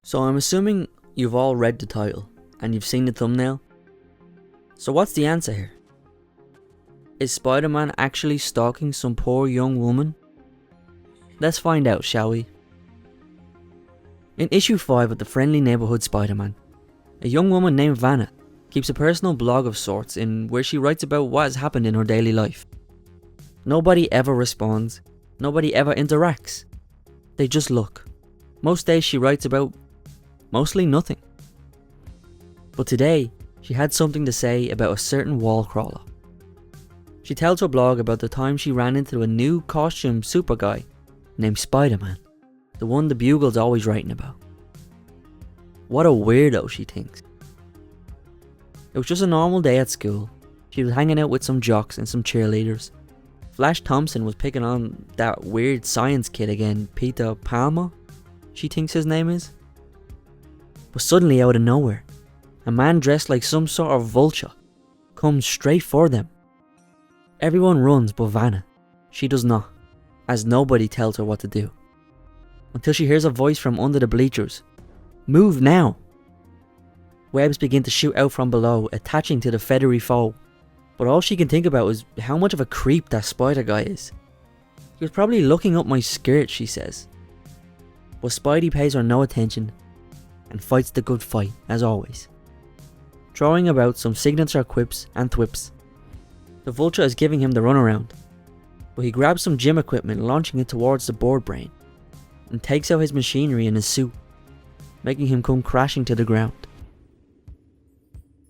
So I'm assuming you've all read the title and you've seen the thumbnail. So what's the answer here? Is Spider-Man actually stalking some poor young woman? Let's find out, shall we? In issue 5 of the Friendly Neighborhood Spider-Man, a young woman named Vanna keeps a personal blog of sorts in where she writes about what has happened in her daily life. Nobody ever responds, nobody ever interacts. They just look. Most days she writes about mostly nothing. But today, she had something to say about a certain wall crawler. She tells her blog about the time she ran into a new costume super guy named Spider-Man, the one the Bugle's always writing about. What a weirdo, she thinks. It was just a normal day at school. She was hanging out with some jocks and some cheerleaders. Flash Thompson was picking on that weird science kid again, Peter Palmer, she thinks his name is. But suddenly, out of nowhere, a man dressed like some sort of vulture comes straight for them. Everyone runs but Vanna. She does not, as nobody tells her what to do. Until she hears a voice from under the bleachers. Move now! Webs begin to shoot out from below, attaching to the feathery foe. But all she can think about is how much of a creep that spider guy is. He was probably looking up my skirt, she says. But Spidey pays her no attention and fights the good fight, as always. Throwing about some signature quips and thwips. The vulture is giving him the runaround, but he grabs some gym equipment, launching it towards the board brain, and takes out his machinery in his suit, making him come crashing to the ground.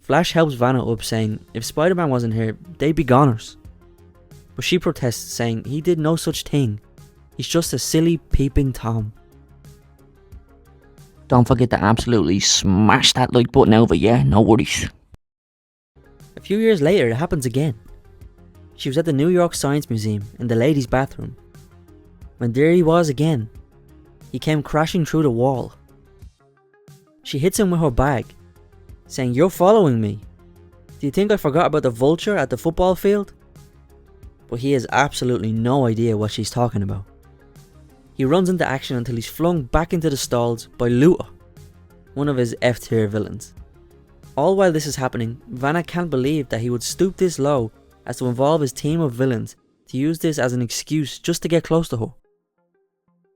Flash helps Vanna up, saying if Spider-Man wasn't here, they'd be goners. But she protests, saying he did no such thing. He's just a silly peeping Tom. Don't forget to absolutely smash that like button over, yeah? No worries. A few years later, it happens again. She was at the New York Science Museum in the ladies' bathroom, when there he was again. He came crashing through the wall. She hits him with her bag, saying, "You're following me. Do you think I forgot about the vulture at the football field?" But he has absolutely no idea what she's talking about. He runs into action until he's flung back into the stalls by Luthor, one of his F-tier villains. All while this is happening, Vanna can't believe that he would stoop this low as to involve his team of villains to use this as an excuse just to get close to her.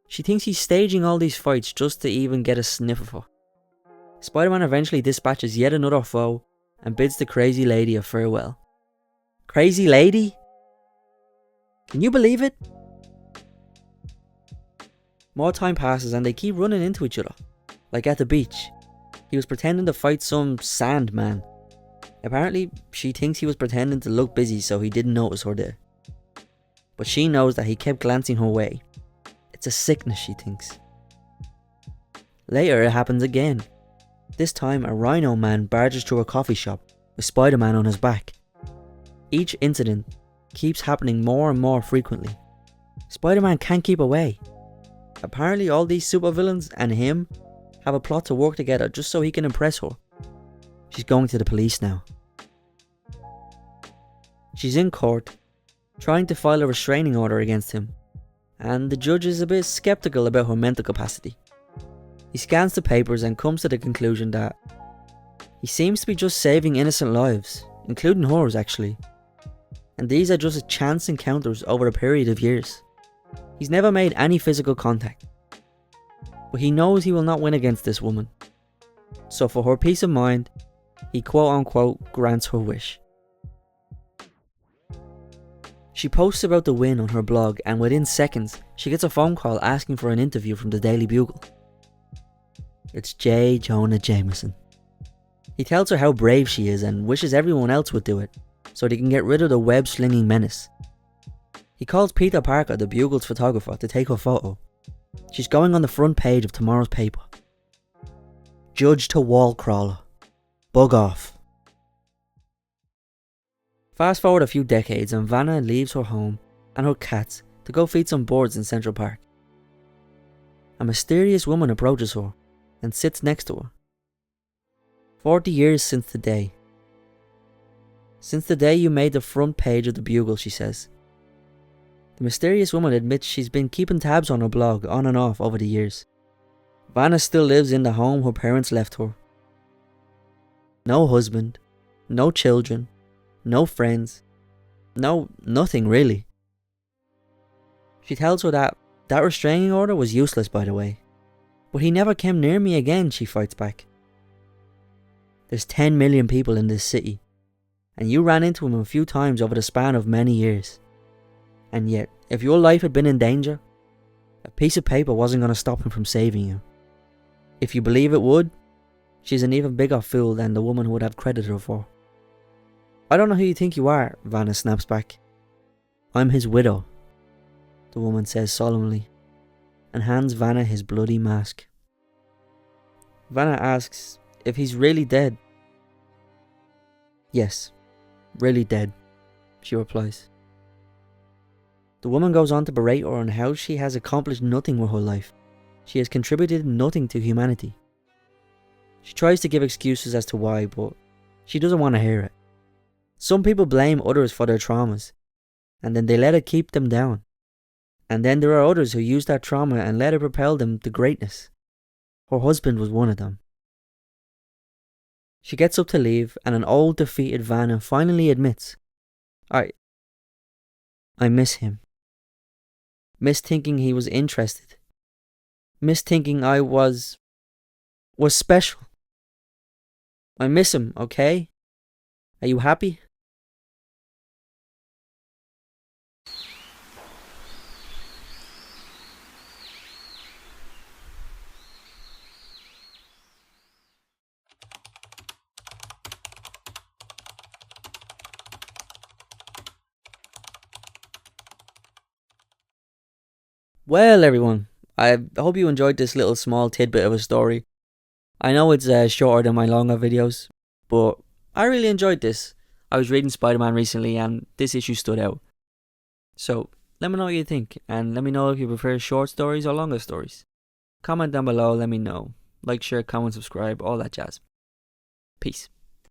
She thinks he's staging all these fights just to even get a sniff of her. Spider-Man eventually dispatches yet another foe and bids the crazy lady a farewell. Crazy lady? Can you believe it? More time passes and they keep running into each other, like at the beach. He was pretending to fight some Sandman. Apparently, she thinks he was pretending to look busy so he didn't notice her there. But she knows that he kept glancing her way. It's a sickness, she thinks. Later, it happens again. This time, a Rhino Man barges through a coffee shop with Spider-Man on his back. Each incident keeps happening more and more frequently. Spider-Man can't keep away. Apparently all these supervillains and him have a plot to work together just so he can impress her. She's going to the police now. She's in court, trying to file a restraining order against him, and the judge is a bit skeptical about her mental capacity. He scans the papers and comes to the conclusion that he seems to be just saving innocent lives, including hers actually, and these are just chance encounters over a period of years. He's never made any physical contact, but he knows he will not win against this woman. So for her peace of mind, he quote-unquote grants her wish. She posts about the win on her blog, and within seconds, she gets a phone call asking for an interview from the Daily Bugle. It's J. Jonah Jameson. He tells her how brave she is and wishes everyone else would do it, so they can get rid of the web-slinging menace. He calls Peter Parker, the Bugle's photographer, to take her photo. She's going on the front page of tomorrow's paper. Judge to wall crawler. Bug off. Fast forward a few decades and Vanna leaves her home and her cats to go feed some birds in Central Park. A mysterious woman approaches her and sits next to her. 40 years since the day. Since the day you made the front page of the Bugle, she says. The mysterious woman admits she's been keeping tabs on her blog on and off over the years. Vanna still lives in the home her parents left her. No husband, no children, no friends, nothing really. She tells her that restraining order was useless, by the way. But he never came near me again, she fights back. There's 10 million people in this city, and you ran into him a few times over the span of many years. And yet, if your life had been in danger, a piece of paper wasn't going to stop him from saving you. If you believe it would, she's an even bigger fool than the woman who would have credited her for. I don't know who you think you are, Vanna snaps back. I'm his widow, the woman says solemnly, and hands Vanna his bloody mask. Vanna asks if he's really dead. Yes, really dead, she replies. The woman goes on to berate her on how she has accomplished nothing with her life. She has contributed nothing to humanity. She tries to give excuses as to why, but she doesn't want to hear it. Some people blame others for their traumas, and then they let it keep them down. And then there are others who use that trauma and let it propel them to greatness. Her husband was one of them. She gets up to leave, and an old, defeated Vanna finally admits, I miss him. Miss thinking he was interested. Miss thinking I was special. I miss him, okay? Are you happy? Well, everyone, I hope you enjoyed this little small tidbit of a story. I know it's shorter than my longer videos, but I really enjoyed this. I was reading Spider-Man recently and this issue stood out. So, let me know what you think, and let me know if you prefer short stories or longer stories. Comment down below, let me know. Like, share, comment, subscribe, all that jazz. Peace.